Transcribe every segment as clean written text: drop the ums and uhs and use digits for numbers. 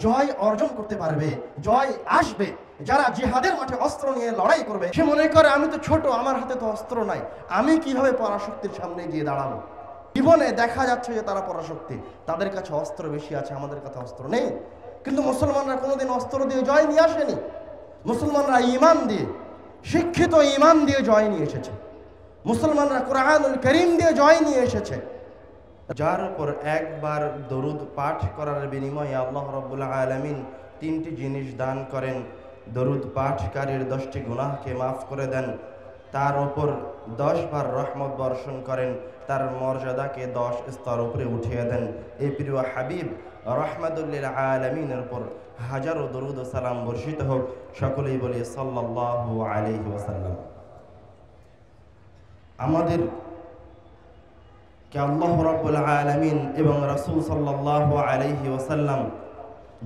জয় অর্জন করতে পারবে, জয় আসবে। যারা জিহাদের মাঠে অস্ত্র নিয়ে লড়াই করবে, সে মনে করে আমি তো ছোট, আমার হাতে তো অস্ত্র নাই, আমি কিভাবে পরাশক্তির সামনে গিয়ে দাঁড়াবো। জীবনে দেখা যাচ্ছে যে তারা পরাশক্তি, তাদের কাছে অস্ত্র বেশি আছে, আমাদের কাছে অস্ত্র নেই। কিন্তু মুসলমানরা কোনোদিন অস্ত্র দিয়ে জয় নিয়ে আসেনি। মুসলমানরা ঈমান দিয়ে, শিক্ষিত ঈমান দিয়ে জয় নিয়ে এসেছে। মুসলমানরা কুরআনুল কারীম দিয়ে জয় নিয়ে এসেছে। যার উপর একবার দরুদ পাঠ করার বিনিময়ে আল্লাহ রাব্বুল আলামিন 3টি জিনিস দান করেন। দরুদ পাঠকারীর 10টি গুনাহকে মাফ করে দেন, তার উপর 10 বার রহমত বর্ষণ করেন, তার মর্যাদাকে 10 স্তর উপরে উঠিয়ে দেন। এই প্রিয় হাবিব রাহমাতুল লিল আলামিনের উপর হাজারো দরুদ ও সালাম বর্ষিত হোক। সকলেই বলি সাল্লাল্লাহু আলাইহি ওয়াসাল্লাম। আমাদের কে আল্লাহ রাব্বুল আলামিন এবং রাসূল সাল্লাল্লাহু আলাইহি ওয়াসাল্লাম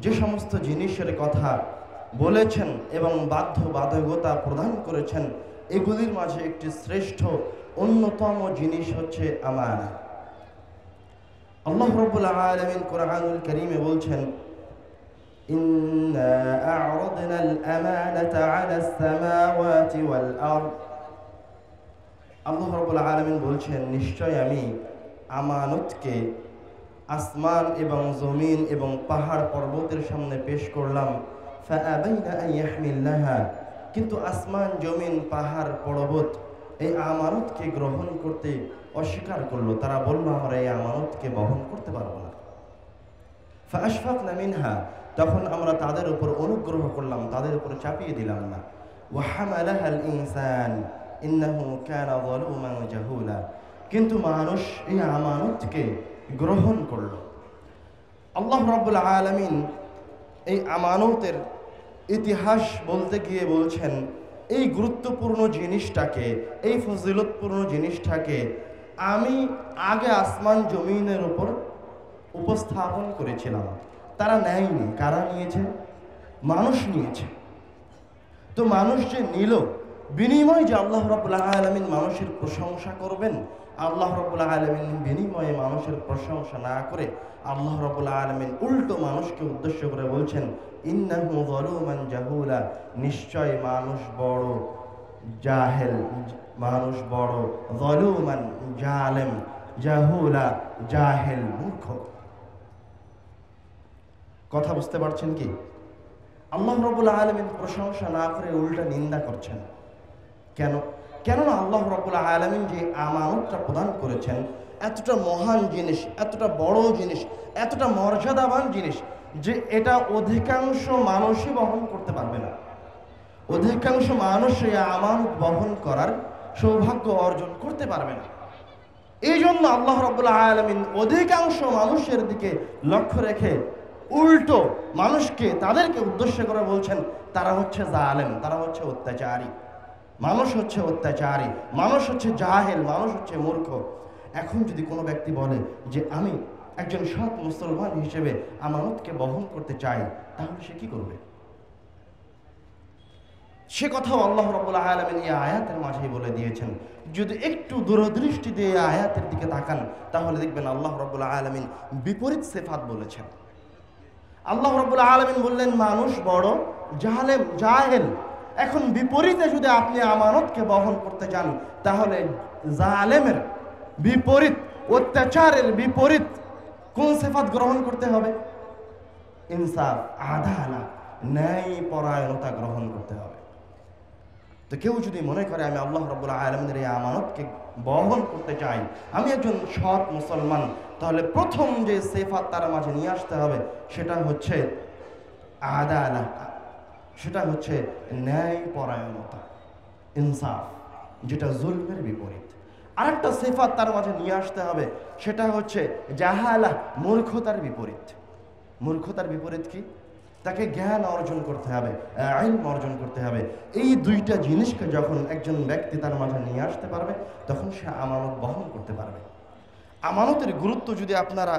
যে সমস্ত জিনিসের কথা বলেছেন এবং বাধ্যবাধকতা প্রদান করেছেন, এগুলির মাঝে একটি শ্রেষ্ঠ অন্যতম জিনিস হচ্ছে আমানা। আল্লাহ রাব্বুল আলামিন কুরআনুল কারীমে বলছেন, ইন্না আ'রাদনাল আমানাতা আলাস সামাওয়াতি ওয়াল আরদ। আল্লাহ রাব্বুল আলামিন বলছেন, নিশ্চয় আমি আমানতকে আসমান এবং জমিন এবং পাহাড় পর্বতের সামনে পেশ করলাম। ফাআবাইনা আন ইয়াহমিলনাহা, কিন্তু আসমান জমিন পাহাড় পর্বত এই আমানতকে গ্রহণ করতে অস্বীকার করলো। তারা বলল, আমরা এই আমানতকে বহন করতে পারবো না। ফাআশফাকনা মিনহা, তখন আমরা তাদের উপর অনুগ্রহ করলাম, তাদের উপর চাপিয়ে দিলাম না। ওয়া হামালাহাল ইনসান ইন্নাহু কানা যালুমান জাহুলা, কিন্তু মানুষ এই আমানতকে গ্রহণ করল। আল্লাহ রাব্বুল আলামিন এই আমানতের ইতিহাস বলতে গিয়ে বলছেন, এই গুরুত্বপূর্ণ জিনিসটাকে, এই ফজিলতপূর্ণ জিনিসটাকে আমি আগে আসমান জমিনের উপর উপস্থাপন করেছিলাম, তারা নেয়নি। কারা নিয়েছে? মানুষ নিয়েছে। তো মানুষ যে নিল, বিনিময় যে আল্লাহ রাব্বুল আলামিন মানুষের প্রশংসা করবেন, আল্লাহ রাব্বুল আলামিন বিনিময়ে মানুষের প্রশংসা না করে আল্লাহ রাব্বুল আলামিন উল্টো মানুষকে উদ্দেশ্য করে বলছেন, ইন্নাহু যালুমান জাহুলা, নিশ্চয় মানুষ বড় জাহেল, মানুষ বড় যালুমান জালেম, জাহুলা জাহেল, মূর্খ। কথা বুঝতে পারছেন কি? আল্লাহ রাব্বুল আলামিন প্রশংসা না করে উল্টা নিন্দা করছেন। কেন? কেননা আল্লাহ রাব্বুল আলামিন যে আমানতটা প্রদান করেছেন, এতটা মহান জিনিস, এতটা বড় জিনিস, এতটা মর্যাদাবান জিনিস যে এটা অধিকাংশ মানুষই বহন করতে পারবে না। অধিকাংশ মানুষ এই আমানত বহন করার সৌভাগ্য অর্জন করতে পারবে না। এই জন্য আল্লাহ রাব্বুল আলামিন অধিকাংশ মানুষের দিকে লক্ষ্য রেখে উল্টো মানুষকে, তাদেরকে উদ্দেশ্য করে বলছেন, তারা হচ্ছে জালেম, তারা হচ্ছে অত্যাচারী। মানুষ হচ্ছে অত্যাচারী, মানুষ হচ্ছে জাহেল, মানুষ হচ্ছে মূর্খ। এখন যদি কোনো ব্যক্তি বলে যে আমি একজন সৎ মুসলমান হিসেবে আমানতকে বহন করতে চাই, তাহলে সে কি করবে? সে কথাও আল্লাহ রাব্বুল আলামিন এই আয়াতের মাঝেই বলে দিয়েছেন। যদি একটু দূরদৃষ্টি দিয়ে এই আয়াতের দিকে তাকান, তাহলে দেখবেন আল্লাহ রাব্বুল আলামিন বিপরীত সিফাত বলেছেন। আল্লাহ রাব্বুল আলামিন বললেন মানুষ বড় জালেম, জাহেল। এখন বিপরীতে যদি আপনি আমানতকে বহন করতে যান, তাহলে জালেমের বিপরীত, অত্যাচারের বিপরীত কোন সিফাত গ্রহণ করতে হবে? ইনসাফ, আদালা, ন্যায় পরায়ণতা গ্রহণ করতে হবে। তো কেউ যদি মনে করে আমি আল্লাহ রাব্বুল আলামিনের এই আমানতকে বহন করতে চাই, আমি একজন সৎ মুসলমান, তাহলে প্রথম যে সিফাত তার মাঝে নিয়ে আসতে হবে সেটা হচ্ছে আদালা, সেটা হচ্ছে ন্যায় পরায়ণতা, ইনসাফ, যেটা জুলমের বিপরীত। আরেকটা সিফাত তার মাঝে নিয়ে আসতে হবে, সেটা হচ্ছে জাহালা, মূর্খতার বিপরীত। মূর্খতার বিপরীত কি? তাকে জ্ঞান অর্জন করতে হবে, ইলম অর্জন করতে হবে। এই দুইটা জিনিসকে যখন একজন ব্যক্তি তার মাঝে নিয়ে আসতে পারবে, তখন সে আমানত বহন করতে পারবে। আমানতের গুরুত্ব যদি আপনারা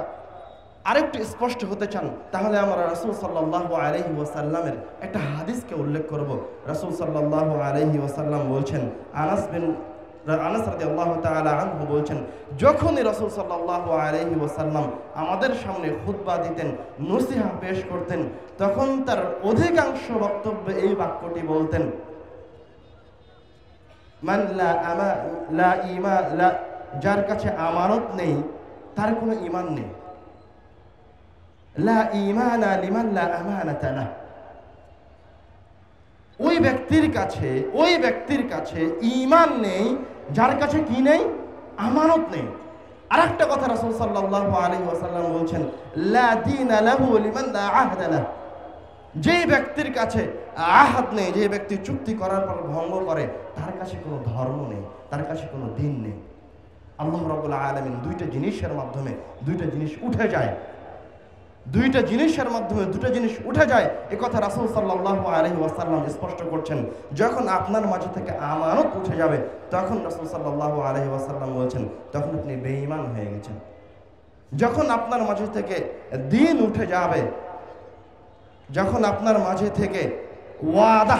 আরেকটু স্পষ্ট হতে চান, তাহলে আমরা রাসূল সাল্লাল্লাহু আলাইহি ওয়াসাল্লামের একটা হাদিসকে উল্লেখ করব। রাসূল সাল্লাল্লাহু আলাইহি ওয়াসাল্লাম বলছেন, আনাস বিন আনাস রাদিয়াল্লাহু তাআলা আনহু বলছেন, যখনই রাসূল সাল্লাল্লাহু আলাইহি ওয়াসাল্লাম আমাদের সামনে খুতবা দিতেন, নসিহত পেশ করতেন, তখন তার অধিকাংশ বক্তব্যে এই বাক্যটি বলতেন, মান লা যার কাছে আমানত নেই তার কোনো ঈমান নেই। লা ঈমানা লিমান লা আমানাতা লাহ। ওই ব্যক্তির কাছে ঈমান নেই যার কাছে কি নেই? আমানত নেই। আরেকটা কথা রাসূল সাল্লাল্লাহু আলাইহি ওয়াসাল্লাম বলছেন, লা দীনা লাহু লিমান লা আহদা লাহ। যে ব্যক্তির কাছে আহাদ নেই, যে ব্যক্তি চুক্তি করার পর ভঙ্গ করে, তার কাছে কোনো ধর্ম নেই, তার কাছে কোনো দিন নেই। আল্লাহ রাব্বুল আলামিন দুইটা জিনিসের মাধ্যমে দুইটা জিনিস উঠে যায়, দুইটা জিনিসের মাধ্যমে দুটো জিনিস উঠে যায়, এ কথা রাসূল সাল্লাল্লাহু আলাইহি ওয়াসাল্লাম স্পষ্ট করছেন। যখন আপনার মাঝে থেকে আমানত উঠে যাবে, তখন রাসূল সাল্লাল্লাহু আলাইহি ওয়াসাল্লাম বলছেন, তখন আপনি বেঈমান হয়ে গেছেন। যখন আপনার মাঝে থেকে দিন উঠে যাবে, যখন আপনার মাঝে থেকে ওয়াদা,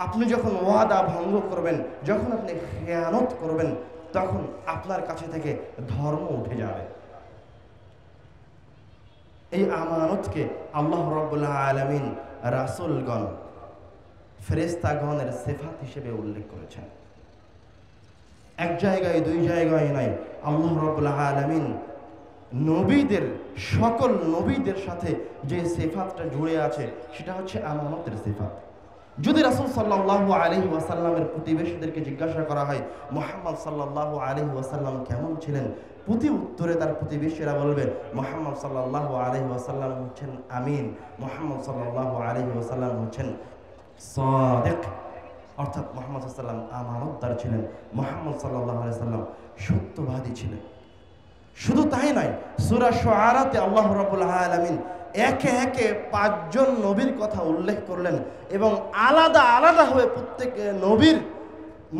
আপনি যখন ওয়াদা ভঙ্গ করবেন, যখন আপনি খেয়ানত করবেন, তখন আপনার কাছে থেকে ধর্ম উঠে যাবে। এই আমানতকে আল্লাহ রাব্বুল আলামিন রাসূলগণ, ফেরেশতাগণের সিফাত হিসেবে উল্লেখ করেছেন। এক জায়গায় দুই জায়গায় নয়, আল্লাহ রাব্বুল আলামিন নবীদের, সকল নবীদের সাথে যে সিফাতটা জুড়ে আছে সেটা হচ্ছে আমানতের সিফাত। যদি রাসূল সাল্লাল্লাহু আলাইহি ওয়াসাল্লামের প্রতিবেশীদেরকে জিজ্ঞাসা করা হয়, মুহাম্মদ সাল্লাল্লাহু আলাইহি ওয়াসাল্লাম কেমন ছিলেন, প্রতি উত্তরে তার প্রতিবেশীরা বলবে, মুহাম্মদ সাল্লাল্লাহু আলাইহি ওয়াসাল্লাম হচ্ছেন আমিন, মুহাম্মদ সাল্লাল্লাহু আলাইহি ওয়াসাল্লাম হচ্ছেন সাদিক, অর্থাৎ মুহাম্মদ সাল্লাল্লাহু আলাইহি ওয়াসাল্লাম আমানতদার ছিলেন, মুহাম্মদ সাল্লাল্লাহু আলাইহি ওয়াসাল্লাম সত্যবাদী ছিলেন। শুধু তাই নয়, সূরা শুআরাতে আল্লাহ রাব্বুল আলামিন একে একে 5 জন নবীর কথা উল্লেখ করলেন এবং আলাদা আলাদা হয়ে প্রত্যেক নবীর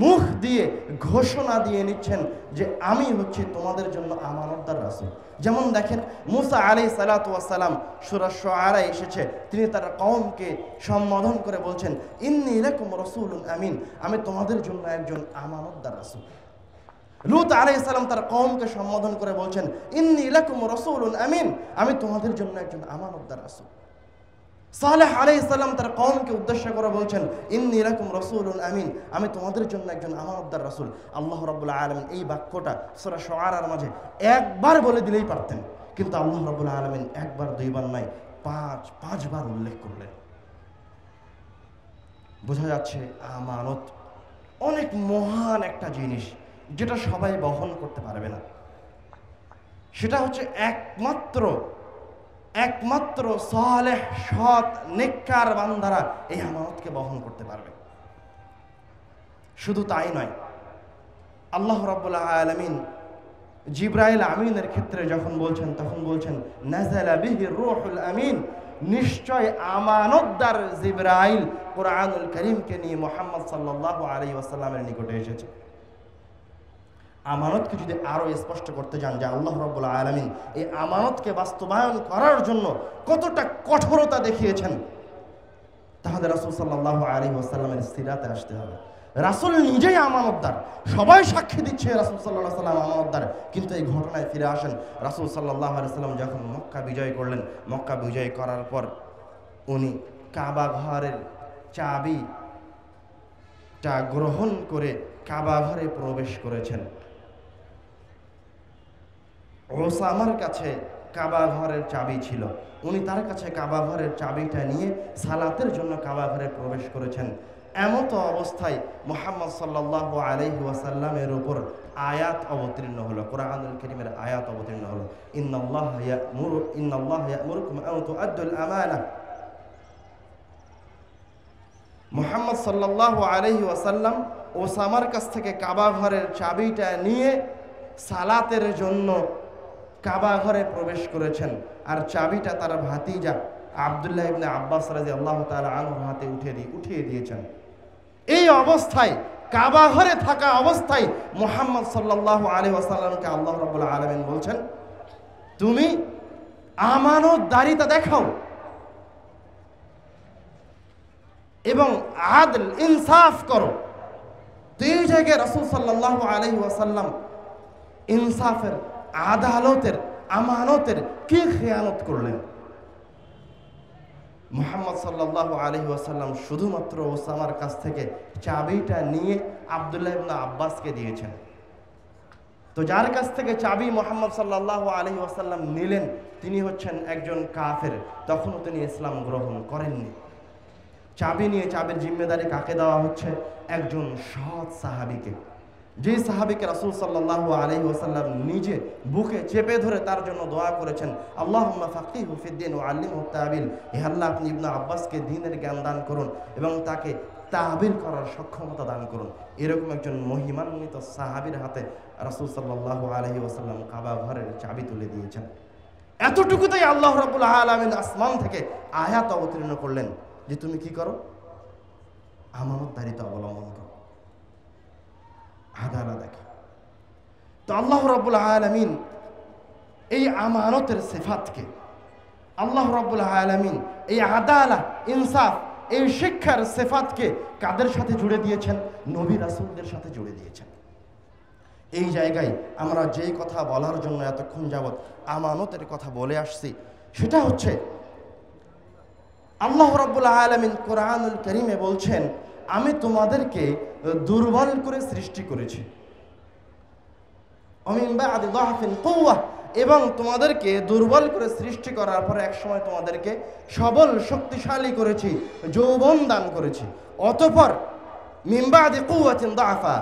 মুখ দিয়ে ঘোষণা দিয়ে নিচ্ছেন যে আমি হচ্ছি তোমাদের জন্য আমানতদার রাসূল। যেমন দেখেন, মুসা আলাইহিস সালাতু ওয়াস সালাম সূরা শুআরা এসেছে, তিনি তার কওমকে সম্বোধন করে বলছেন, ইন্নী লাকুম রাসূলুন আমিন, আমি তোমাদের জন্য একজন আমানতদার রাসূল। লূত আলাইহিস সালাম তার কওমকে সম্বোধন করে বলছেন, ইন্নী লাকুম রাসূলুন আমিন, আমি তোমাদের জন্য একজন আমানতদার রাসূল। সালেহ আলাইহিস সালাম তার কওমকে উদ্দেশ্য করে বলছেন, ইন্নী লাকুম রাসূলুন আমিন, আমি তোমাদের জন্য একজন আমানতদার রাসূল। আল্লাহ রাব্বুল আলামিন এই বাক্যটা সূরা শুআরার মাঝে একবার বলে দিলেই পারতেন, কিন্তু আল্লাহ রাব্বুল আলামিন একবার দুইবার নয়, পাঁচবার উল্লেখ করলেন। বোঝা যাচ্ছে আমানত অনেক মহান একটা জিনিস, যেটা সবাই বহন করতে পারবে না। সেটা হচ্ছে একমাত্র সালেহ, সৎ, নেককার বান্দারা এই আমানতকে বহন করতে পারবে। শুধু তাই নয়, আল্লাহ রাব্বুল আলামিন জিবরাইল আমিনের ক্ষেত্রে যখন বলছেন, তখন বলছেন, নাযালা বিহি রূহুল আমিন, নিশ্চয় আমানতদার জিবরাইল কুরআনুল কারীমকে নিয়ে মুহাম্মদ সাল্লাল্লাহু আলাইহি ওয়াসাল্লামের নিকটে এসেছে। আমানতকে যদি আরো স্পষ্ট করতে যান যে আল্লাহ রাব্বুল আলামিন এই আমানতকে বাস্তবায়ন করার জন্য কতটা কঠোরতা দেখিয়েছেন, তাহলে রাসূল সাল্লাল্লাহু আলাইহি ওয়াসাল্লামের সিরাতে আসতে হবে। রাসূল নিজেই আমানতদার, সবাই সাক্ষী দিচ্ছে রাসূল সাল্লাল্লাহু আলাইহি ওয়াসাল্লাম আমানতদার, কিন্তু এই ঘটনায় ফিরে আসেন, রাসূল সাল্লাল্লাহু আলাইহি ওয়াসাল্লাম যখন মক্কা বিজয় করলেন, মক্কা বিজয় করার পর উনি কাবা ঘরের চাবিটা গ্রহণ করে কাবা ঘরে প্রবেশ করেছেন। ওসামার কাছে কাবা ঘরের চাবি ছিল, উনি তার কাছে কাবা ঘরের চাবিটা নিয়ে সালাতের জন্য কাবা ঘরে প্রবেশ করেছেন। এমতো অবস্থায় মুহাম্মদ সাল্লাল্লাহু আলাইহি ওয়াসাল্লামের উপর আয়াত অবতীর্ণ হলো, কুরআনুল কারীমের আয়াত অবতীর্ণ হলো, ইন্নাল্লাহা ইয়া'মুরুকুম আন তু'আদ্দুল আমানা। মুহাম্মদ সাল্লাল্লাহু আলাইহি ওয়াসাল্লাম ওসামার কাছ থেকে কাবা ঘরের চাবিটা নিয়ে সালাতের জন্য কাবা ঘরে প্রবেশ করেছেন, আর চাবিটা তার ভাতিজা আব্দুল্লাহ ইবনে আব্বাস রাদিয়াল্লাহু তাআলা আনহুর হাতে উঠিয়ে দিয়েছেন। এই অবস্থায়, কাবা ঘরে থাকা অবস্থায় মুহাম্মদ সাল্লাল্লাহু আলাইহি ওয়াসাল্লামকে আল্লাহ রাব্বুল আলামিন বলছেন, তুমি আমানতদারিতা দেখাও এবং আদল ইনসাফ করো, তো এই জায়গায় রাসূল সাল্লাল্লাহু আলাইহি ওয়াসাল্লাম ইনসাফের, আদালতের, আমানতের কি খেয়ানত করলেন। মুহাম্মদ সাল্লাল্লাহু আলাইহি ওয়াসাল্লাম শুধুমাত্র ওসামার কাছ থেকে চাবিটা নিয়ে আব্দুল্লাহ ইবনে আব্বাসকে দিয়েছেন। তো যার কাছ থেকে চাবি মুহাম্মদ সাল্লাল্লাহু আলাইহি ওয়াসাল্লাম নিলেন তিনি হচ্ছেন একজন কাফের, তখনও তিনি ইসলাম গ্রহণ করেননি। চাবি নিয়ে চাবির জিম্মেদারি কাকে দেওয়া হচ্ছে? একজন সৎ সাহাবীকে, যে সাহাবীকে রাসূল সাল্লাল্লাহু আলাইহি ওয়াসাল্লাম নিজে বুকে চেপে ধরে তার জন্য দোয়া করেছেন, আল্লাহুম্মা ফাক্কিহু ফিদ্দীন ওয়া আল্লিমহু তাবিল। হে আল্লাহ, আপনি ইবনে আব্বাসকে দ্বীনের জ্ঞান দান করুন এবং তাকে তাবিল করার সক্ষমতা দান করুন। এরকম একজন মহিমান্বিত সাহাবীর হাতে রাসূল সাল্লাল্লাহু আলাইহি ওয়াসাল্লাম কাবা ঘরের চাবি তুলে দিয়েছেন। এতটুকুতেই আল্লাহ রাব্বুল আলামিন আসমান থেকে আয়াত অবতীর্ণ করলেন যে তুমি কি করো? আমানতদারিতা অবলম্বন করো, আদালত দেখো। তো আল্লাহ রাব্বুল আলামিন এই আমানতের সিফাতকে, আল্লাহ রাব্বুল আলামিন এই আদালত, ইনসাফ, এই শিক্ষার সিফাতকে কাদের সাথে জুড়ে দিয়েছেন? নবী রাসূলদের সাথে জুড়ে দিয়েছেন। এই জায়গায় আমরা যেই কথা বলার জন্য এতক্ষণ যাবৎ আমানতের কথা বলে আসছি সেটা হচ্ছে আল্লাহ রাব্বুল আলামিন কোরআনুল কারীমে বলছেন, আমি তোমাদেরকে দুর্বল করে সৃষ্টি করেছি, অমিন বা'দি যাহফিন কুওয়া, এবং তোমাদেরকে দুর্বল করে সৃষ্টি করার পরে একসময় তোমাদেরকে সবল শক্তিশালী করেছি, যৌবন দান করেছি, অতঃপর মিন বা'দি কুওয়াতিন যাফা,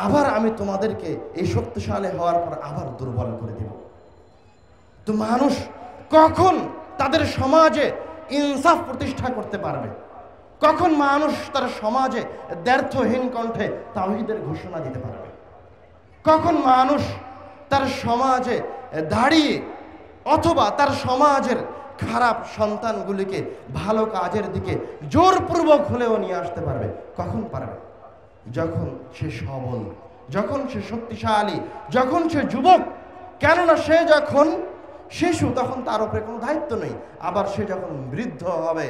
আবার আমি তোমাদেরকে এই শক্তিশালী হওয়ার পর আবার দুর্বল করে দেব। তো মানুষ কখন তাদের সমাজে ইনসাফ প্রতিষ্ঠা করতে পারবে? কখন মানুষ তার সমাজে দ্ব্যর্থহীন কণ্ঠে তাওহীদের ঘোষণা দিতে পারবে? কখন মানুষ তার সমাজে দাঁড়িয়ে অথবা তার সমাজের খারাপ সন্তানগুলিকে ভালো কাজের দিকে জোরপূর্বক হলেও নিয়ে আসতে পারবে? কখন পারবে? যখন সে সবল, যখন সে শক্তিশালী, যখন সে যুবক। কেননা সে যখন শিশু তখন তার উপরে কোনো দায়িত্ব নেই, আবার সে যখন বৃদ্ধ হবে,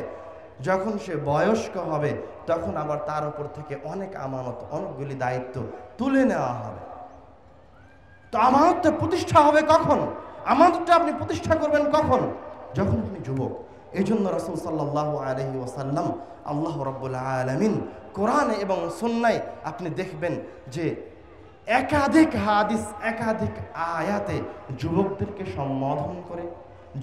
যখন সে বয়স্ক হবে, তখন আবার তার উপর থেকে অনেক আমানত, অনেকগুলি দায়িত্ব তুলে নেওয়া হবে। তো আমানতটা প্রতিষ্ঠা হবে কখন? আমানতটা আপনি প্রতিষ্ঠা করবেন কখন? যখন আপনি যুবক। এই জন্য রাসূল সাল্লাল্লাহু আলাইহি ওয়াসাল্লাম, আল্লাহ রাব্বুল আলামিন কোরআনে এবং সুন্নায় আপনি দেখবেন যে একাধিক হাদিস, একাধিক আয়াতে যুবকদেরকে সম্বোধন করে,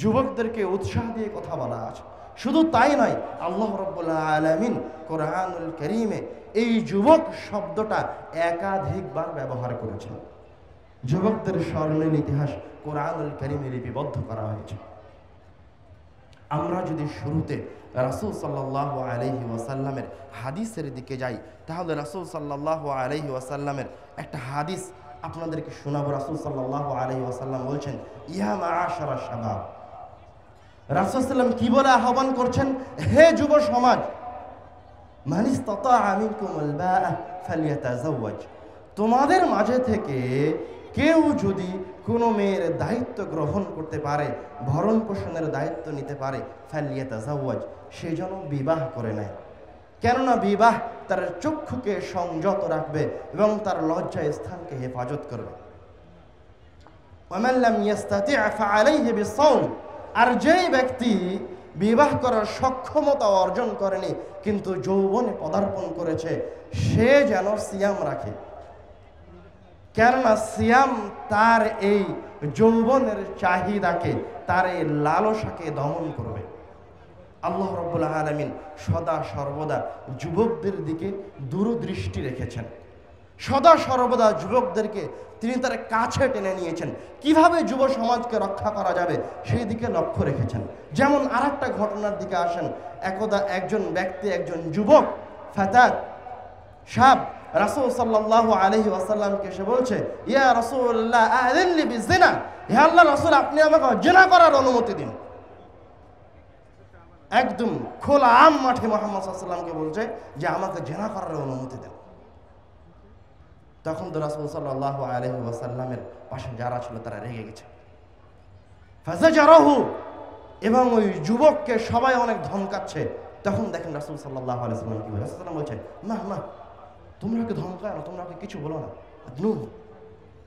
যুবকদেরকে উৎসাহ দিয়ে কথা বলা আছে। শুধু তাই নয়, আল্লাহ রাব্বুল আলামিন কোরআনুল কারীমে এই যুবক শব্দটা একাধিকবার ব্যবহার করেছেন। যুবকদের স্মরণীয় ইতিহাস কোরআনুল কারীমে লিপিবদ্ধ করা হয়েছে। আমরা যদি শুরুতে রাসূল সাল্লাল্লাহু আলাইহি ওয়াসাল্লামের হাদিসের দিকে যাই, তাহলে রাসূল সাল্লাল্লাহু আলাইহি ওয়াসাল্লামের একটা হাদিস আপনাদেরকে শোনাবো। রাসূল সাল্লাল্লাহু আলাইহি ওয়াসাল্লাম বলছেন, ইয়া মাআশারা শাবাব। রাসূল সাল্লাম কি বলে আহ্বান করছেন? হে যুব সমাজ, মান ইসতাতাআ মিনকুমুল বাআ ফালইয়াতাযাওয়াজ। তোমাদের মাঝে থেকে কেউ যদি কোনো মেয়ের দায়িত্ব গ্রহণ করতে পারে, ভরণ পোষণের দায়িত্ব নিতে পারে, ফালইয়াতাযাওয়াজ, সে যেন বিবাহ করে নেয়। কেননা বিবাহ তার চক্ষুকে সংযত রাখবে এবং তার লজ্জা স্থানকে হেফাজত করবে। ওয়ামান লাম ইস্তাতি' ফাআলাইহি বিসসাওম। আর যেই ব্যক্তি বিবাহ করার সক্ষমতা অর্জন করেনি কিন্তু যৌবনে পদার্পণ করেছে, সে যেন সিয়াম রাখে। কেননা সিয়াম তার এই যৌবনের চাহিদাকে, তার এই লালসাকে দমন করবে। আল্লাহ রাব্বুল আলামিন সদা সর্বদা যুবকদের দিকে দূরদৃষ্টি রেখেছেন। সদা সর্বদা যুবকদেরকে তিনি তার কাছে টেনে নিয়েছেন। কিভাবে যুব সমাজকে রক্ষা করা যাবে সেই দিকে লক্ষ্য রেখেছেন। যেমন আরেকটা ঘটনার দিকে আসেন। একদা একজন ব্যক্তি, একজন যুবক, ফাতাত, শাব, রাসূল সাল্লাল্লাহু আলাইহি ওয়াসাল্লামকে এসে বলছে, ইয়া রাসূলুল্লাহ আযিনলি বিজিনা। হে আল্লাহর রাসূল, আপনি আমাকে জিনা করার অনুমতি দিন। একদম খোলা আম মাঠে মুহাম্মদ সাল্লাল্লাহু আলাইহি ওয়াসাল্লামকে বলছে যে আমাকে জিনা করার অনুমতি দেন। তখন তো রাসূল সাল্লাল্লাহু আলাইহি ওয়াসাল্লামের পাশে যারা ছিল তারা রেগে গেছে। ফাজাজারাহু, এবং ওই যুবককে সবাই অনেক ধমকাচ্ছে। তখন দেখেন রাসূল সাল্লাল্লাহু আলাইহি ওয়াসাল্লাম কি বলে? রাসূল বলছেন, না না, তোমরা ওকে ধমকায় না, তোমরা ওকে কিছু বলো না,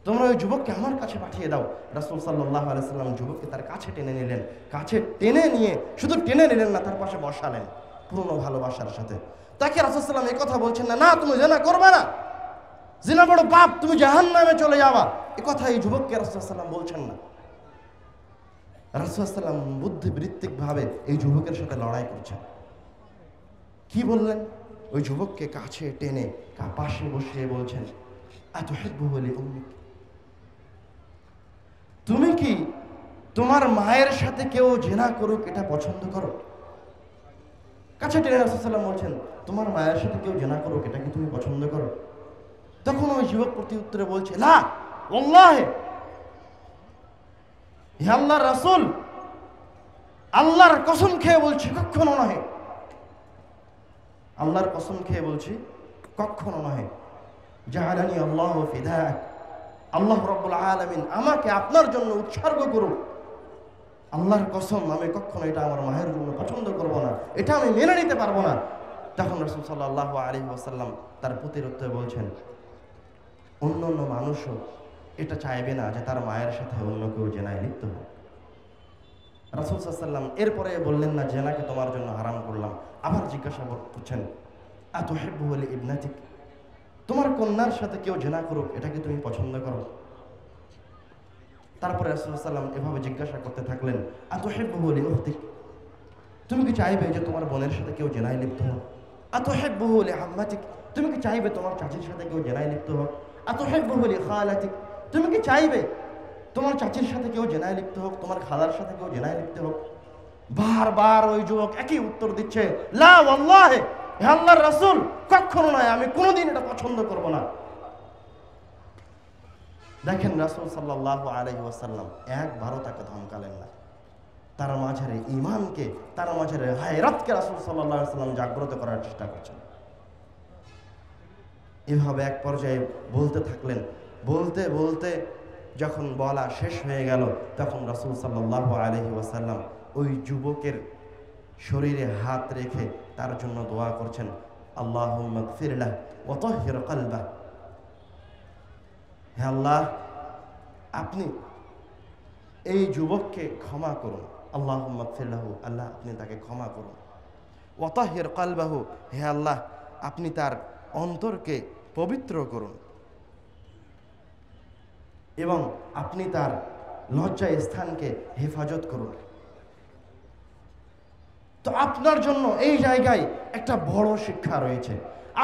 তোমরা ওই যুবককে আমার কাছে পাঠিয়ে দাও। রাসূল সাল্লাল্লাহু আলাইহি সাল্লাম যুবককে তার কাছে টেনে নিলেন, কাছে টেনে নিয়ে শুধু টেনে নিলেন না, তার পাশে বসালেন পুরনো ভালোবাসার সাথে। তাকে রাসূল সাল্লাম এই কথা বলছেন না, না তুমি জিনা করবে না, জিনা বড় পাপ, তুমি জাহান্নামে চলে যাবা, এই কথা এই যুবককে রাসূল সাল্লাম বলছেন না। রাসূল সাল্লাম বুদ্ধিবৃত্তিক ভাবে এই যুবকের সাথে লড়াই করছেন। কি বললেন? ওই যুবককে কাছে টেনে পাশে বসিয়ে বলছেন, আতুহিব্বুহু লিউম্মিক, তুমি কি তোমার মায়ের সাথে কেউ জিনা করুক এটা পছন্দ করো? কাছে টেনে রাসূল সাল্লাল্লাহু আলাইহি ওয়াসাল্লাম বলছেন, তোমার মায়ের সাথে কেউ জিনা করুক এটা কি তুমি পছন্দ করো? তখন ওই যুবক প্রতি উত্তরে বলছে, লা ওয়াল্লাহি, হে আল্লাহর রাসূল, আল্লাহর কসম খেয়ে বলছি কখনো নয়, আল্লাহর কসম খেয়ে বলছি কখনো নয়, জাআলানি আল্লাহু ফিদাক, আল্লাহ রাব্বুল আলামিন আমাকে আপনার জন্য উৎসর্গ করুক, আল্লাহর কসম আমি কখনো এটা আমার মায়ের জন্য পছন্দ করব না, এটা আমি মেনে নিতে পারবো না। তখন রাসূল সাল্লাল্লাহু আলাইহি ওয়াসাল্লাম তার প্রতির উত্তরে বলছেন, অন্য অন্য মানুষও এটা চাইবে না যে তার মায়ের সাথে অন্য কেউ জেনায় লিপ্ত হোক। রাসূল সাল্লাল্লাহু আলাইহি ওয়াসাল্লাম এরপরে বললেন না জেনাকে তোমার জন্য হারাম করলাম, আবার জিজ্ঞাসা করছেন, আতুহিব্বুহু লিইবনাতিক, তোমার কন্যার সাথে কেউ জেনা করুক এটা কি তুমি পছন্দ করো? তারপরে রাসূল সাল্লাল্লাহু আলাইহি ওয়াসাল্লাম এভাবে জিজ্ঞাসা করতে থাকলেন, আতুহিব্বুহু লিউখতিক, তুমি কি চাইবে যে তোমার বোনের সাথে কেউ জেনায় লিপ্ত হোক? আতুহিব্বুহু লিআম্মাতিক, তুমি কি চাইবে তোমার চাচির সাথে কেউ জেনায় লিপ্ত হোক? আতুহিব্বুহু লিখালাতিক, তুমি কি চাইবে তোমার চাচির সাথে কেউ জেনায় লিপ্ত হোক, তোমার খালার সাথে কেউ জেনায় লিপ্ত হোক? বারবার ওই যুবক একই উত্তর দিচ্ছে, লা ওয়াল্লাহি, হে আল্লাহর রাসূল, কখনো নয়, আমি কোনোদিন এটা পছন্দ করব না। দেখেন রাসূল সাল্লাল্লাহু আলাইহি ওয়াসাল্লাম একবারও তাকে ধমকালেন না। তার মাঝের ঈমানকে, তার মাঝের গায়রাতকে রাসূল সাল্লাল্লাহু আলাইহি ওয়াসাল্লাম জাগ্রত করার চেষ্টা করছেন। এভাবে এক পর্যায়ে বলতে থাকলেন, বলতে বলতে যখন বলা শেষ হয়ে গেল তখন রাসূল সাল্লাল্লাহু আলাইহি ওয়াসাল্লাম ওই যুবকের শরীরে হাত রেখে তার জন্য দোয়া করছেন, আল্লাহুম্মা গফির লাহু ওয়া তাহহির কলবাহু, হে আল্লাহ আপনি এই যুবককে ক্ষমা করুন, আল্লাহুম্মা গফির লাহু, আল্লাহ আপনি তাকে ক্ষমা করুন, ওয়া তাহহির কলবাহু, হে আল্লাহ আপনি তার অন্তরকে পবিত্র করুন এবং আপনি তার লজ্জা স্থানকে হেফাজত করুন। তো আপনার জন্য এই জায়গায় একটা বড় শিক্ষা রয়েছে।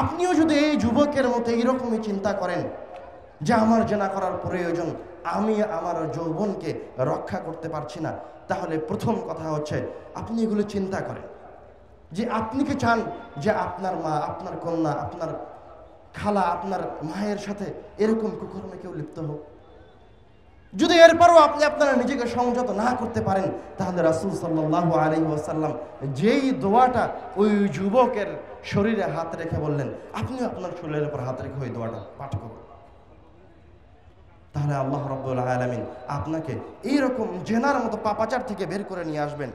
আপনিও যদি এই যুবকের মতো এইরকমই চিন্তা করেন যে আমার জেনা করার প্রয়োজন, আমি আমার যৌবনকে রক্ষা করতে পারছি না, তাহলে প্রথম কথা হচ্ছে আপনি এগুলো চিন্তা করেন যে আপনি কি চান যে আপনার মা, আপনার কন্যা, আপনার খালা, আপনার মায়ের সাথে এরকম কুকর্মে কেউ লিপ্ত হোক? যদি এরপরও আপনি আপনারা নিজেকে সংযত না করতে পারেন, তাহলে রাসূল সাল্লাল্লাহু আলাইহি ওয়াসাল্লাম যেই দোয়াটা ওই যুবকের শরীরে হাত রেখে বললেন, আপনিও আপনার শরীরের উপর হাত রেখে ওই দোয়াটা পাঠ করুন, তাহলে আল্লাহ রাব্বুল আলামিন আপনাকে এইরকম জেনার মতো পাপাচার থেকে বের করে নিয়ে আসবেন।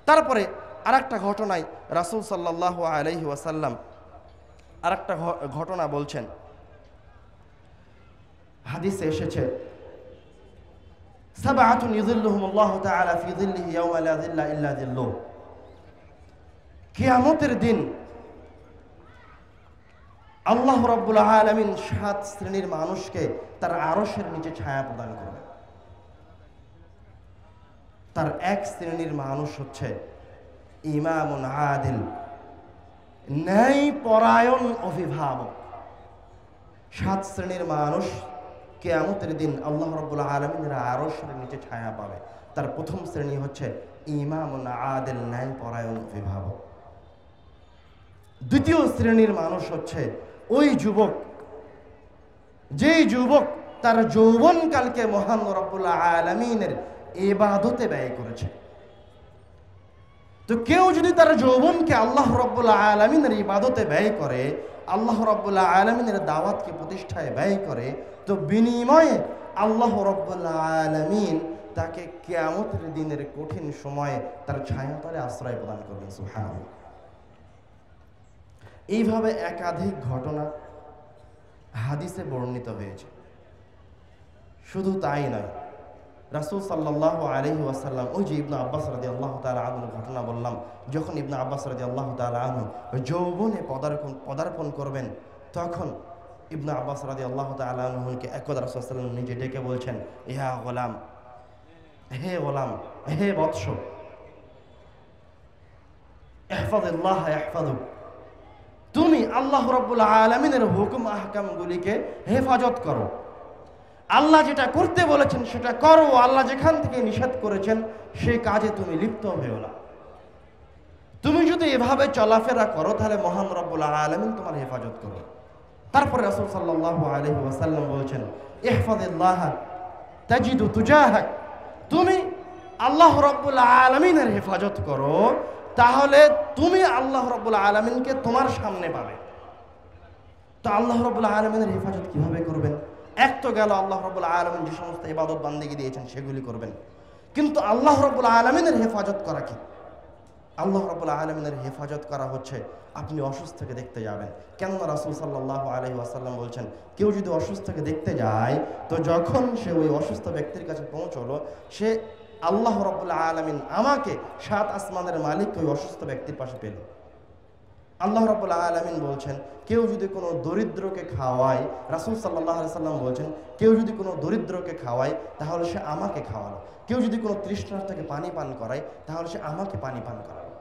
তারপরে আরেকটা ঘটনায় রাসূল সাল্লাল্লাহু আলাইহি ওয়াসাল্লাম আরেকটা ঘটনা বলছেন, হাদিসে এসেছে, সাবআতুন ইযিল্লুহুমুল্লাহু তাআলা ফি যিল্লিহি ইয়াওমা লা যিল্লা ইল্লা যিল্লুহু, কিয়ামতের দিন আল্লাহ রাব্বুল আলামিন 7 শ্রেণীর মানুষকে তার আরশের নিচে ছায়া প্রদান করবেন। তার এক শ্রেণীর মানুষ হচ্ছে ইমামুন আদিল, ন্যায়পরায়ণ অভিভাবক। 7 শ্রেণীর মানুষ কিয়ামতের দিন আল্লাহ রাব্বুল আলামিনের আরশের নিচে ছায়া পাবে। তার প্রথম শ্রেণী হচ্ছে ইমামুন আদিল, ন্যায়পরায়ণ অভিভাবক। দ্বিতীয় শ্রেণীর মানুষ হচ্ছে ওই যুবক, যেই যুবক তার যৌবনকালকে মহান রব্বুল আলামিনের ইবাদতে ব্যয় করেছে। তো কেউ যদি তার যৌবনকে আল্লাহ রব্বুল আলামিনের ইবাদতে ব্যয় করে, আল্লাহ রব্বুল আলামিনের দাওয়াতকে প্রতিষ্ঠায় ব্যয় করে, তো বিনিময়ে আল্লাহ রব্বুল আলামিন তাকে কিয়ামতের দিনের কঠিন সময়ে তার ছায়াতলে আশ্রয় প্রদান করবেন। সুবহানাল্লাহ। এইভাবে একাধিক ঘটনা হাদিসে বর্ণিত হয়েছে। শুধু তাই নয়, রাসূল সাল্লাল্লাহু আলাইহি ওয়াসাল্লাম, ওই যে ইবনে আব্বাস রাদিয়াল্লাহু তাআলা আনহুর ঘটনা বললাম, যখন ইবনে আব্বাস রাদিয়াল্লাহু তাআলা আনহু যৌবনে পদার্পণ করবেন, তখন ইবনে আব্বাস রাদিয়াল্লাহু তাআলা আনহুকে একদা রাসূল সাল্লাল্লাহু আলাইহি ওয়াসাল্লাম নিজে ডেকে বলছেন, ইয়া গোলাম, হে গোলাম, হে বৎস, ইহফাজিল্লাহ ইহফাজুক, তুমি আল্লাহ রাব্বুল আলামিনের হুকুম আহকামগুলিকে হেফাজত করো। আল্লাহ যেটা করতে বলেছেন সেটা করো, আল্লাহ যেখান থেকে নিষেধ করেছেন সেই কাজে তুমি লিপ্ত হয়েও না। তুমি যদি এভাবে চলাফেরা করো তাহলে মহান রব্বুল আলামিন তোমার হেফাজত করো। তারপরে রাসূল সাল্লাল্লাহু আলাইহি ওয়াসাল্লাম বলছেন, ইহফাজিল্লাহ তাজিদু তুজাহাক, তুমি আল্লাহ রাব্বুল আলামিনের হেফাজত করো, তাহলে তুমি আল্লাহ রাব্বুল আলামিনকে তোমার সামনে পাবে। তো আল্লাহ রাব্বুল আলামিনের হেফাজত কিভাবে করবেন? এক তো গেল আল্লাহ রাব্বুল আলামিন যে সমস্ত ইবাদত বান্দেগি দিয়েছেন সেগুলি করবেন, কিন্তু আল্লাহ রাব্বুল আলামিনের হেফাজত করা কি? আল্লাহ রাব্বুল আলামিনের হেফাজত করা হচ্ছে আপনি অসুস্থকে দেখতে যাবেন। কেননা রাসূল সাল্লাল্লাহু আলাইহি ওয়াসাল্লাম বলছেন, কেউ যদি অসুস্থকে দেখতে যায়, তো যখন সে ওই অসুস্থ ব্যক্তির কাছে পৌঁছলো, সে আল্লাহ রাব্বুল আলামিন আমাকে, 7 আসমানের মালিক, ওই অসুস্থ ব্যক্তির পাশে পেল। আল্লাহ রাব্বুল আলামিন বলছেন, কেউ যদি কোনো দরিদ্রকে খাওয়ায়, রাসূল সাল্লাল্লাহু আলাইহি ওয়াসাল্লাম বলছেন, কেউ যদি কোনো দরিদ্রকে খাওয়ায় তাহলে সে আমাকে খাওয়ালো, কেউ যদি কোনো তৃষ্ণার্তকে পানি পান করায় তাহলে সে আমাকে পানি পান করালো।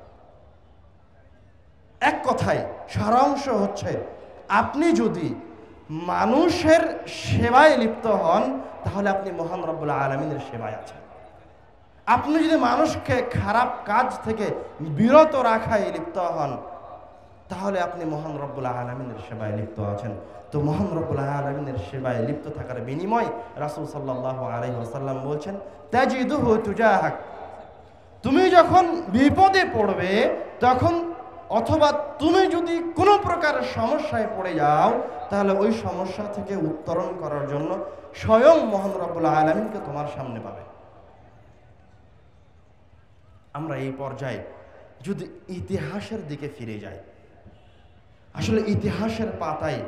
এক কথায় সারাংশ হচ্ছে, আপনি যদি মানুষের সেবায় লিপ্ত হন তাহলে আপনি মহান রব্বুল আলামিনের সেবায় আছেন। আপনি যদি মানুষকে খারাপ কাজ থেকে বিরত রাখায় লিপ্ত হন তাহলে আপনি মহান রব্বুল আলামিনের সেবায় লিপ্ত আছেন। তো মহান রব্বুল আলামিনের সেবায় লিপ্ত থাকার বিনিময় রাসূল সাল্লাল্লাহু আলাইহি ওয়াসাল্লাম বলছেন, তাজিদুহু তুজাহাক, তুমি যখন বিপদে পড়বে তখন, অথবা তুমি যদি কোনো প্রকার সমস্যায় পড়ে যাও, তাহলে ওই সমস্যা থেকে উত্তরণ করার জন্য স্বয়ং মহান রব্বুল আলামিনকে তোমার সামনে পাবে। আমরা এই পর্যায়ে যদি ইতিহাসের দিকে ফিরে যাই, আসলে ইতিহাসের পাতায়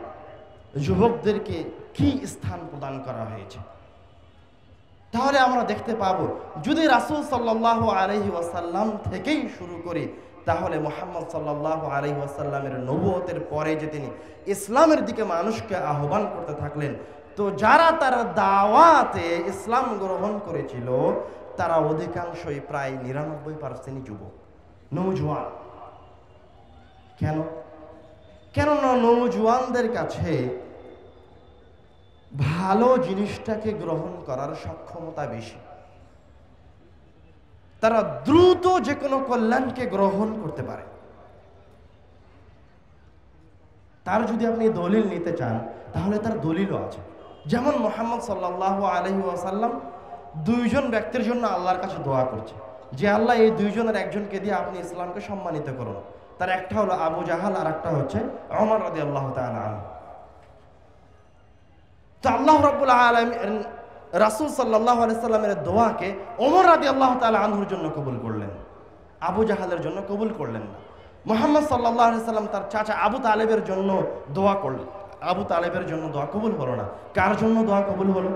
যুবকদেরকে কি স্থান প্রদান করা হয়েছে, তাহলে আমরা দেখতে পাবো, যদি রাসূল সাল্লাল্লাহু আলাইহি ওয়াসাল্লাম থেকেই শুরু করি, তাহলে মুহাম্মদ সাল্লাল্লাহু আলাইহি ওয়াসাল্লামের নবুয়তের পরে যে তিনি ইসলামের দিকে মানুষকে আহ্বান করতে থাকলেন, তো যারা তার দাওয়াতে ইসলাম গ্রহণ করেছিল তারা অধিকাংশই প্রায় 99% যুবক, নওজোয়ান। কেননা নওজোয়ানদের কাছে ভালো জিনিসটাকে গ্রহণ করার সক্ষমতা বেশি, তারা দ্রুত যে কোনো কল্যাণকে গ্রহণ করতে পারে। তার যদি আপনি দলিল নিতে চান তাহলে তার দলিলও আছে। যেমন মুহাম্মদ সাল্লাল্লাহু আলাইহি ওয়াসাল্লাম 2 জন ব্যক্তির জন্য আল্লাহর কাছে দোয়া করছে যে আল্লাহ এই 2 জনের একজনকে দিয়ে আপনি ইসলামকে সম্মানিত করুন। তার একটা হলো আবু জাহাল, আর একটা হচ্ছে ওমর রাদিয়াল্লাহু তাআলা আনহু। তো আল্লাহ রাব্বুল আলামিন রাসূল সাল্লাল্লাহু আলাইহি সাল্লামের দোয়াকে ওমর রাদিয়াল্লাহু তাআলা আনহুর জন্য কবুল করলেন, আবু জাহালের জন্য কবুল করলেন না। মুহাম্মদ সাল্লাল্লাহু আলাইহি সাল্লাম তার চাচা আবু তালেবের জন্য দোয়া করলেন, আবু তালেবের জন্য দোয়া কবুল হলো না। কার জন্য দোয়া কবুল হলো?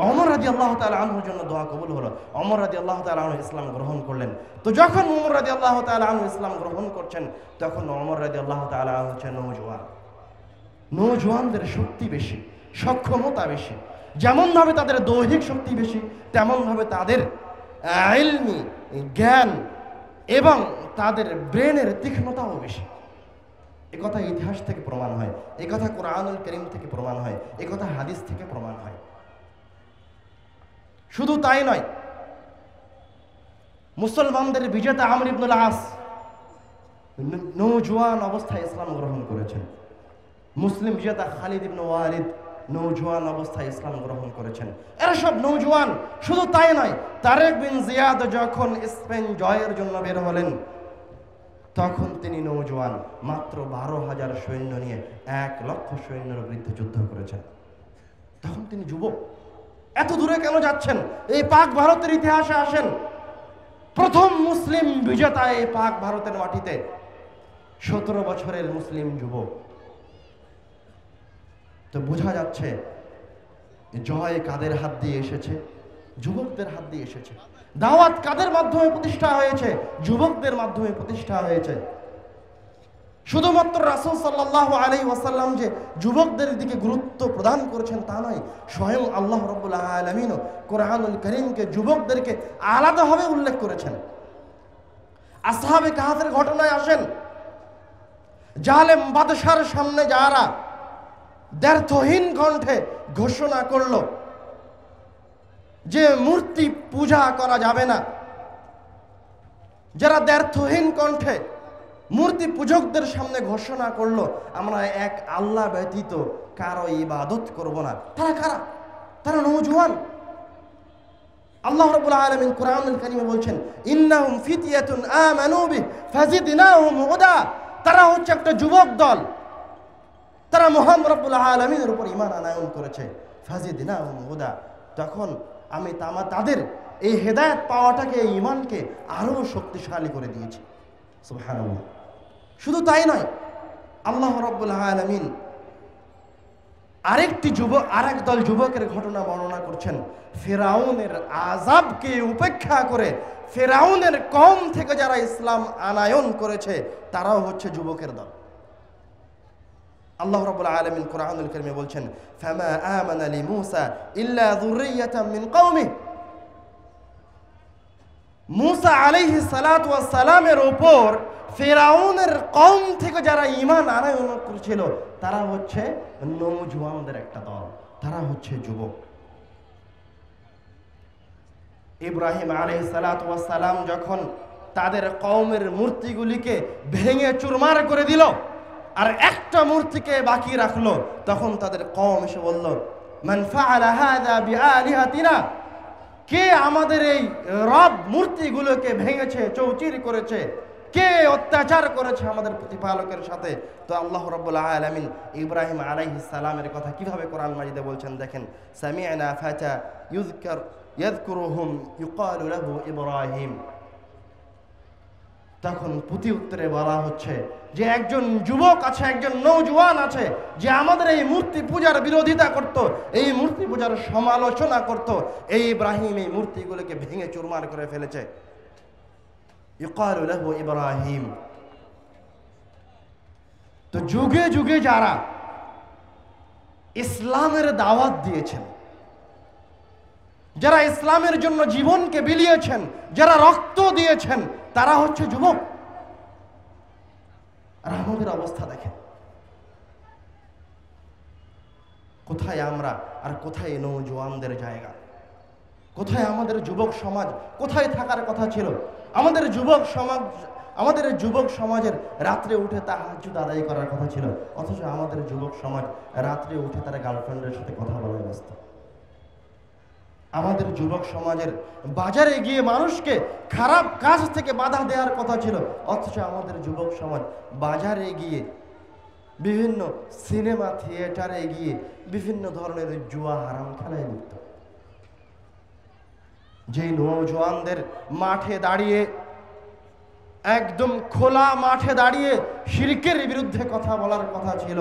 ওমর রাদিয়াল্লাহু তাআলা আনহুর জন্য দোয়া কবুল হলো। ওমর রাদিয়াল্লাহু তাআলা আনহু ইসলাম গ্রহণ করলেন। তো যখন ওমর রাদিয়াল্লাহু তাআলা আনহু ইসলাম গ্রহণ করছেন, তখন ওমর রাদিয়াল্লাহু তাআলা আনহু হচ্ছেন নওজোয়ান। নওজোয়ানদের শক্তি বেশি, সক্ষমতা বেশি। যেমনভাবে তাদের দৈহিক শক্তি বেশি, তেমনভাবে তাদের ইলমি জ্ঞান এবং তাদের ব্রেনের তীক্ষ্ণতাও বেশি। একথা ইতিহাস থেকে প্রমাণ হয়, একথা কোরআনুল কারীম থেকে প্রমাণ হয়, একথা হাদিস থেকে প্রমাণ হয়। শুধু তাই নয়, মুসলমানদের বিজেতা আমর ইবনুল আস নওজোয়ান অবস্থায় ইসলাম গ্রহণ করেছেন। মুসলিম বিজেতা খালিদ ইবনে ওয়ালিদ নওজোয়ান অবস্থায় ইসলাম গ্রহণ করেছেন। এরা সব নওজোয়ান। শুধু তাই নয়, তারেক বিন জিয়াদ যখন স্পেন জয়ের জন্য বের হলেন, তখন তিনি নওজোয়ান, মাত্র 12,000 সৈন্য নিয়ে 1 লক্ষ সৈন্যের বিরুদ্ধে যুদ্ধ করেছেন। তখন তিনি যুবক। এত দূরে কেন যাচ্ছেন? এই পাক ভারতের ইতিহাসে আসেন। প্রথম মুসলিম বিজেতা এই পাক ভারতের মাটিতে 17 বছরের মুসলিম যুবক। তো বোঝা যাচ্ছে জয় কাদের হাত দিয়ে এসেছে? যুবকদের হাত দিয়ে এসেছে। দাওয়াত কাদের মাধ্যমে প্রতিষ্ঠা হয়েছে? যুবকদের মাধ্যমে প্রতিষ্ঠা হয়েছে। শুধুমাত্র রাসূল সাল্লাল্লাহু আলাইহি ওয়াসাল্লাম যে যুবকদের দিকে গুরুত্ব প্রদান করেছেন তা নয়, স্বয়ং আল্লাহ রাব্বুল আলামিনও কোরআনুল কারীমকে যুবকদেরকে আলাদাভাবে উল্লেখ করেছেন। আসহাবে কাহফের ঘটনায় আসেন, জালেম বাদশার সামনে যারা দ্ব্যর্থহীন কণ্ঠে ঘোষণা করল যে মূর্তি পূজা করা যাবে না, যারা দ্ব্যর্থহীন কণ্ঠে মূর্তি পূজকদের সামনে ঘোষণা করলো আমরা এক আল্লাহ ব্যতীত কারো ইবাদত করব না, তারা কারা? তারা নওজোয়ান। আল্লাহ রাব্বুল আলামিন কোরআনুল কারীমে বলছেন ইন্নাহুম ফিতয়াতুন আমানু বি ফাজিদনাহুম হুদা। তারা হচ্ছে একটা যুবক দল, তারা মহান রব্বুল আলামিনের উপর ঈমান আনয়ন করেছে। ফাজিদনাহুম হুদা, তখন আমি তাদের এই হেদায়েত পাওয়াটাকে, এই ঈমানকে আরো শক্তিশালী করে দিয়েছি। সুবহানাল্লাহ। শুধু তাই নয়, আল্লাহ রাব্বুল আলামিন আরেক দল যুবকের ঘটনা বর্ণনা করছেন। ফিরাউনের আযাবকে উপেক্ষা করে ফিরাউনের কওম থেকে যারা ইসলাম আনায়ন করেছে তারাও হচ্ছে যুবকের দল। আল্লাহ রাব্বুল আলামিন কোরআনুল কারীমে বলছেন ফামা আমানা লিমূসা ইল্লা যুররিয়াতাম মিন কওমিহি। মূসা আলাইহিস সালাতু ওয়াস সালামের উপর ফিরাউনের কওম থেকে যারা ঈমান আনয়ন করেছিল তারা হচ্ছে নওজোয়ানদের একটা দল, তারা হচ্ছে যুবক। ইব্রাহিম আলাইহিস সালাতু ওয়াস সালাম যখন তাদের কওমের মূর্তিগুলিকে ভেঙে চুরমার করে দিল আর একটা মূর্তিকে বাকি রাখলো, তখন তাদের কওম এসে বলল মান ফাআলা হাযা বিআলিহাতিনা, কে আমাদের এই রব মূর্তিগুলোকে ভেঙেছে, চৌচির করেছে, কে অত্যাচার করেছে আমাদের প্রতিপালকের সাথে? তো আল্লাহ রাব্বুল আলামিন ইব্রাহিম আলাইহিস সালামের কথা কিভাবে কোরআন মাজিদে বলছেন দেখেন, সামি'না ফাতা ইয়াযকুরুহুম ইউকালু লাহু ইব্রাহিম। তখন প্রতি উত্তরে বলা হচ্ছে যে একজন যুবক আছে, একজন নওজোয়ান আছে যে আমাদের এই মূর্তি পূজার বিরোধিতা করত, এই মূর্তি পূজার সমালোচনা করত। এই ইব্রাহিম এই মূর্তিগুলোকে ভেঙে চুরমার করে ফেলেছে। ইউকালু লাহু ইব্রাহিম। তো যুগে যুগে যারা ইসলামের দাওয়াত দিয়েছেন, যারা ইসলামের জন্য জীবনকে বিলিয়েছেন, যারা রক্ত দিয়েছেন, তারা হচ্ছে যুবক। আর আমাদের অবস্থা দেখেন, কোথায় আমরা আর কোথায় নওজোয়ানদের জায়গা? কোথায় আমাদের যুবক সমাজ? কোথায় থাকার কথা ছিল আমাদের যুবক সমাজের? রাত্রে উঠে তাহাজ্জুদ আদায় করার কথা ছিল, অথচ আমাদের যুবক সমাজ রাত্রে উঠে তারা গার্লফ্রেন্ডের সাথে কথা বলার ব্যস্ত। আমাদের যুবক সমাজের বাজারে গিয়ে মানুষকে খারাপ কাজ থেকে বাধা দেওয়ার কথা ছিল, অথচ আমাদের যুবক সমাজ বাজারে গিয়ে, বিভিন্ন সিনেমা থিয়েটারে গিয়ে বিভিন্ন ধরনের জুয়া হারাম খেলায় লিপ্ত। যেই নওজোয়ানদের মাঠে দাঁড়িয়ে, একদম খোলা মাঠে দাঁড়িয়ে শিরকের বিরুদ্ধে কথা বলার কথা ছিল,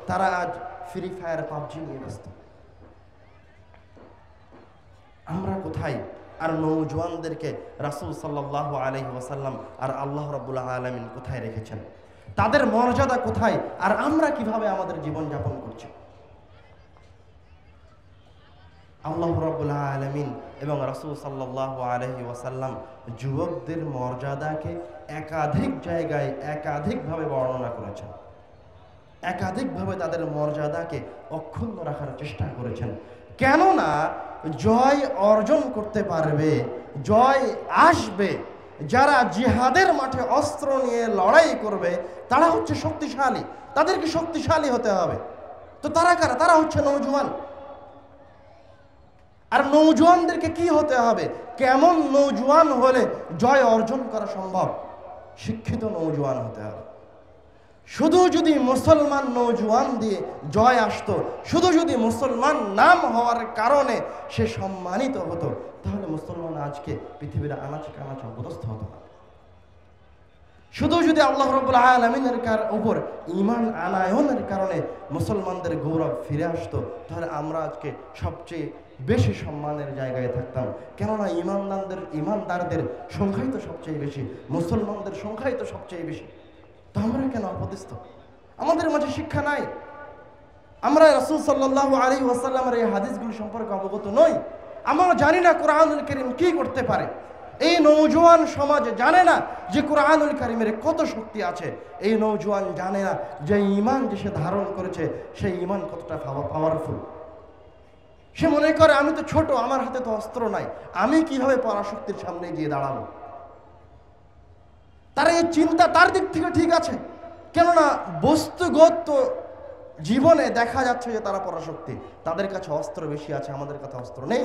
তারা আজ ফ্রি ফায়ার, পাবজি নিয়ে ব্যস্ত। আমরা কোথায়? আর নওজোয়ানদেরকে রাসূল সাল্লাল্লাহু আলাইহি ওয়াসাল্লাম আর আল্লাহ রাব্বুল আলামিন কোথায় রেখেছেন? তাদের মর্যাদা কোথায়? আর আমরা কিভাবে আমাদের জীবন যাপন করছি? আল্লাহ রাব্বুল আলামিন এবং রাসূল সাল্লাল্লাহু আলাইহি ওয়াসাল্লাম যুবকদের মর্যাদাকে একাধিক জায়গায় একাধিকভাবে বর্ণনা করেছেন, একাধিকভাবে তাদের মর্যাদাকে অক্ষুণ্ণ রাখার চেষ্টা করেছেন। কেননা জয় অর্জন করতে পারবে, জয় আসবে যারা জিহাদের মাঠে অস্ত্র নিয়ে লড়াই করবে, তারা হচ্ছে শক্তিশালী, তাদেরকে শক্তিশালী হতে হবে। তো তারা কারা? তারা হচ্ছে নওজোয়ান। আর নওজোয়ানদেরকে কি হতে হবে? কেমন নওজোয়ান হলে জয় অর্জন করা সম্ভব? শিক্ষিত নওজোয়ান হতে হবে। শুধু যদি মুসলমান নওজোয়ান দিয়ে জয় আসতো, শুধু যদি মুসলমান নাম হওয়ার কারণে সে সম্মানিত হতো, তাহলে মুসলমান আজকে পৃথিবীর আনাচে কানাচে অপদস্থ হতো না। শুধু যদি আল্লাহ রাব্বুল আলামিনের উপর ঈমান আনায়নের কারণে মুসলমানদের গৌরব ফিরে আসতো, তাহলে আমরা আজকে সবচেয়ে বেশি সম্মানের জায়গায় থাকতাম। কেননা ইমানদারদের সংখ্যাই তো সবচেয়ে বেশি, মুসলমানদের সংখ্যাই তো সবচেয়ে বেশি। তো আমরা কেন অপদস্থ? আমাদের মাঝে শিক্ষা নাই। আমরা রাসূল সাল্লাল্লাহু আলাইহি ওয়াসাল্লামের এই হাদিসগুলি সম্পর্কে অবগত নই। আমরা জানি না কোরআনুল কারীম কি করতে পারে। এই নওজোয়ান সমাজ জানে না যে কোরআনুল কারীমের কত শক্তি আছে। এই নওজোয়ান জানে না যে ঈমান যে সে ধারণ করেছে সেই ঈমান কতটা পাওয়ারফুল। সে মনে করে আমি তো ছোট, আমার হাতে তো অস্ত্র নাই, আমি কিভাবে পরাশক্তির সামনে গিয়ে দাঁড়াবো। তার এই চিন্তা তার দিক থেকে ঠিক আছে, কেননা বস্তুগত জীবনে দেখা যাচ্ছে যে তারা পরাশক্তি, তাদের কাছে অস্ত্র বেশি আছে, আমাদের কাছে অস্ত্র নেই।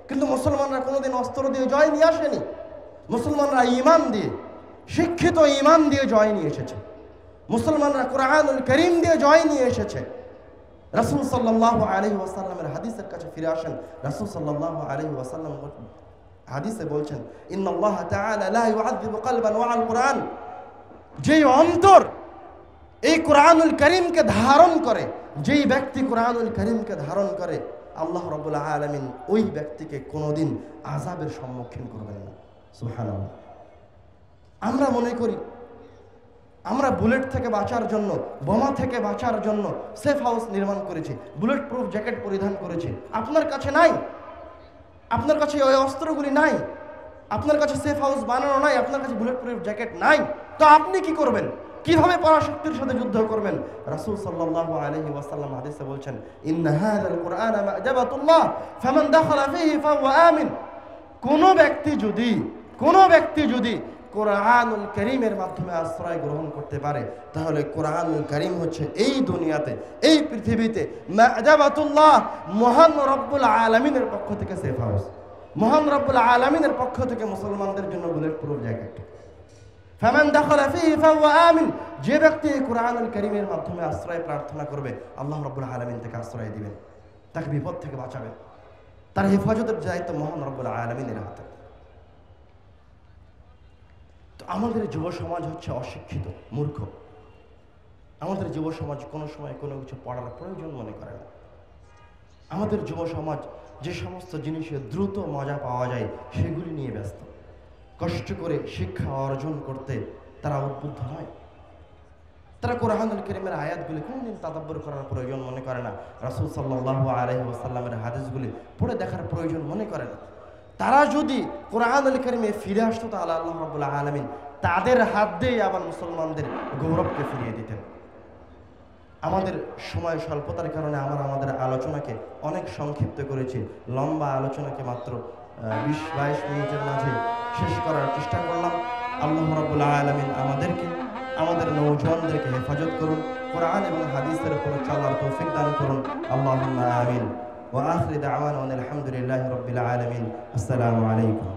কিন্তু মুসলমানরা কোনোদিন অস্ত্র দিয়ে জয় নিয়ে আসেনি। মুসলমানরা ঈমান দিয়ে, শিক্ষিত ঈমান দিয়ে জয় নিয়ে এসেছে। মুসলমানরা কোরআনুল কারীম দিয়ে জয় নিয়ে এসেছে। রাসূল সাল্লাল্লাহু আলাইহি ওয়াসাল্লামের হাদিসের কাছে ফিরে আসেন। রাসূল সাল্লাল্লাহু আলাইহি ওয়াসাল্লাম হাদিসে বলছেন, ইন্নাল্লাহ তাআলা লা ইউআযযিবু কলবান ওয়া আল কুরআন, যেই অন্তর এই কোরআনুল কারীমকে ধারণ করে, যেই ব্যক্তি কোরআনুল কারীমকে ধারণ করে, আল্লাহ রাব্বুল আলামিন ওই ব্যক্তিকে কোনোদিন আযাবের সম্মুখীন করবেন না। সুবহানাল্লাহ। আমরা মনে করি আমরা বুলেট থেকে বাঁচার জন্য, বোমা থেকে বাঁচার জন্য সেফ হাউস নির্মাণ করেছি, বুলেট প্রুফ জ্যাকেট পরিধান করেছি। আপনার কাছে নাই, আপনার কাছে ওই অস্ত্রগুলি নাই, আপনার কাছে সেফ হাউস বানানো নাই, আপনার কাছে বুলেট প্রুফ জ্যাকেট নাই। তো আপনি কি করবেন? কিভাবে পরাশক্তির সাথে যুদ্ধ করবেন? রাসূল সাল্লাল্লাহু আলাইহি ওয়াসাল্লাম হাদিসে বলছেন, ইন্না হাযাল কুরআনা মা'জাবাতুল্লাহ ফামান দাখালা ফীহি ফাহুয়া আমিন। কোন ব্যক্তি যদি কোরআনুল কারীমের মাধ্যমে আশ্রয় গ্রহণ করতে পারে, তাহলে কোরআনুল কারীম হচ্ছে এই দুনিয়াতে, এই পৃথিবীতে মা'জাবাতুল্লাহ, মহান রব্বুল আলামিনের পক্ষ থেকে সেফ হাউস, মহান রব্বুল আলামিনের পক্ষ থেকে মুসলমানদের জন্য বুলেট প্রুফ জ্যাকেট। ফামান দাখালা ফীহি ফাহুয়া আমিন। যে ব্যক্তি কোরআনুল কারীমের মাধ্যমে আশ্রয় প্রার্থনা করবে, আল্লাহ রাব্বুল আলামিন তাকে আশ্রয় দিবেন, তাকে বিপদ থেকে বাঁচাবেন। তার হেফাজতের দায়িত্ব মহান রব্বুল আলামিনের হাতে। তো আমাদের যুব সমাজ হচ্ছে অশিক্ষিত, মূর্খ। আমাদের যুব সমাজ কোনো সময় কোনো কিছু পড়ার প্রয়োজন মনে করে না। আমাদের যুব সমাজ যে সমস্ত জিনিসে দ্রুত মজা পাওয়া যায় সেগুলি নিয়ে ব্যস্ত। কষ্ট করে শিক্ষা অর্জন করতে তারা উদ্বুদ্ধ নয়। তারা কোরআনুল কারীমের আয়াতগুলি কোনদিন তাদাব্বুর করার প্রয়োজন মনে করে না। রাসূল সাল্লাল্লাহু আলাইহি ওয়াসাল্লামের হাদিসগুলি পড়ে দেখার প্রয়োজন মনে করে না। তারা যদি কোরআনুল কারীমে ফিরে আসতো, তাহলে আল্লাহ রাব্বুল আলামিন তাদের হাত দিয়ে আবার মুসলমানদের গৌরবকে ফিরিয়ে দিতেন। আমাদের সময় স্বল্পতার কারণে আমাদের আলোচনাকে অনেক সংক্ষিপ্ত করেছি। লম্বা আলোচনাকে মাত্র 20-22 মিনিটের মাঝে শেষ করার চেষ্টা করলাম। আল্লাহ রাব্বুল আলামিন আমাদেরকে, আমাদের নওজওয়ানদেরকে হেফাজত করুন, কোরআন এবং হাদিসের উপর চলার তৌফিক দান করুন। আল্লাহুম্মা আমিন। ওয়া আখিরু দাওয়ানা আলহামদুলিল্লাহি রাব্বিল আলামিন। আসসালামু আলাইকুম।